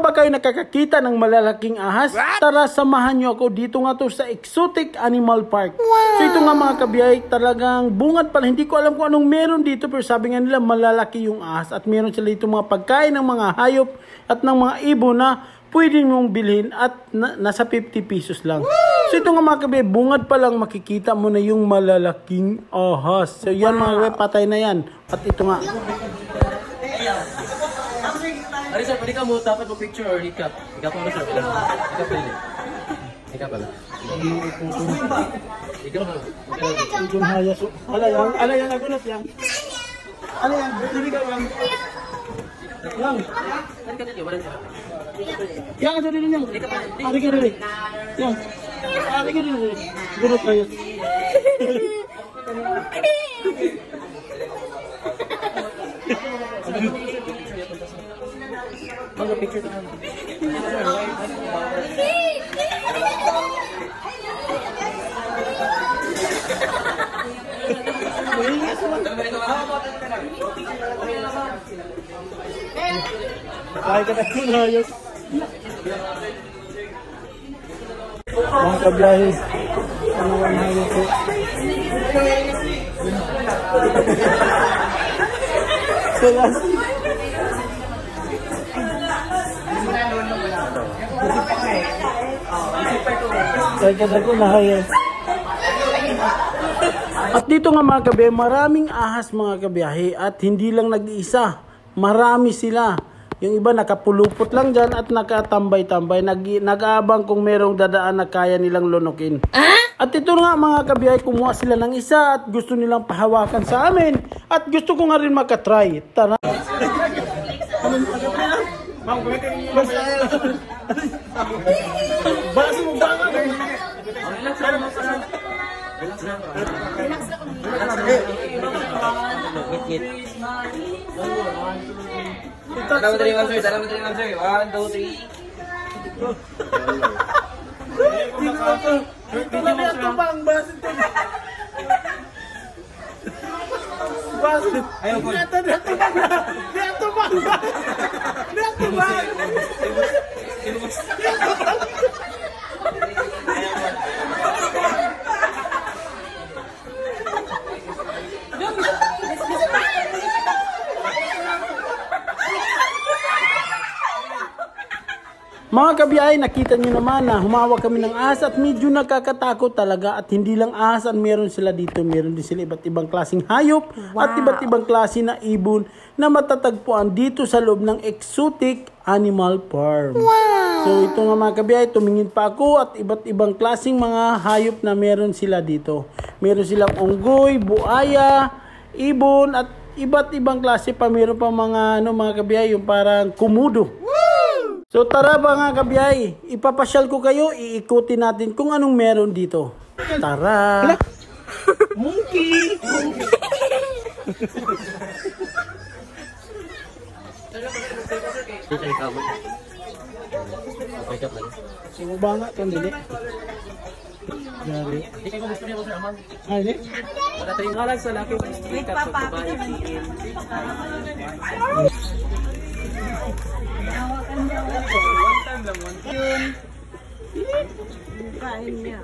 pa ba kayo nakakakita ng malalaking ahas? Tara, samahan nyo ako. Dito nga to sa Exotic Animal Park. So ito nga mga kabiyahe, talagang bungad pala. Hindi ko alam kung anong meron dito, pero sabi nga nila malalaki yung ahas. At meron sila dito mga pagkain ng mga hayop at ng mga ibon na pwede mong bilhin at nasa 50 pesos lang. So ito nga mga kabiyahe, bungad pa lang makikita mo na yung malalaking ahas. So yan mga kabiyahe, patay na yan. At ito nga. Ari sir, pwede ka mo dapat mo picture or hika? Hika pa ba sir? Hika pwede. Hika pala. Hika pa. Yung hayas. Ala yan, nagulat yan. Ala yan, hindi ka lang. Yang. Kan ka dito, barang sir. Yang ada diri yang. Ari ka diri. Yang. Ari ka diri. Gulat hayas. Mga picture tayo. Ay, kata ko na hayas. Mga kabiyahe. Ano ang hayas ko? Salas. Ay, kata ko na hayas. At dito nga mga kabiyahe, maraming ahas mga kabiyahe. At hindi lang nag-iisa. Marami sila. Yung iba nakapulupot lang dyan at nakatambay-tambay. Nag-aabang kung merong dadaan na kaya nilang lunukin. At ito nga mga kabiyahe, kumuha sila ng isa at gusto nilang pahawakan sa amin. At gusto ko nga rin makatry. Tara. Baso mo ba nga? Dalam dari sir. 1, 2, 3. Ito na niya tubang, baso ito. Baso. Ayaw ko. Niya tubang. Mga kabiyahe, nakita nyo naman na humawak kami ng ahas at medyo nakakatakot talaga. At hindi lang ahas ang meron sila dito. Meron din sila iba't ibang klaseng hayop at iba't ibang klase na ibon na matatagpuan dito sa loob ng Exotic Animal Farm. So ito nga mga kabiyahe, tumingin pa ako at iba't ibang klaseng mga hayop na meron sila dito. Meron silang unggoy, buaya, ibon at iba't ibang klase pa. Meron pa mga mga kabiyahe, yung parang kumudo. So tara mga kabiyahe, ipapasyal ko kayo, iikutin natin kung anong meron dito. Tara! Monkey! Sino ba nga ito? Hindi. Hindi kayo gusto niya ko sir, aman. Hindi? Pagkatayin nga lang sa laki. Kain niya.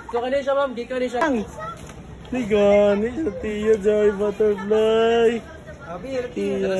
So kanina siya ma'am, di kanina siya. Hindi gani sa tiya, Joy Butterfly. Abi, Tiya.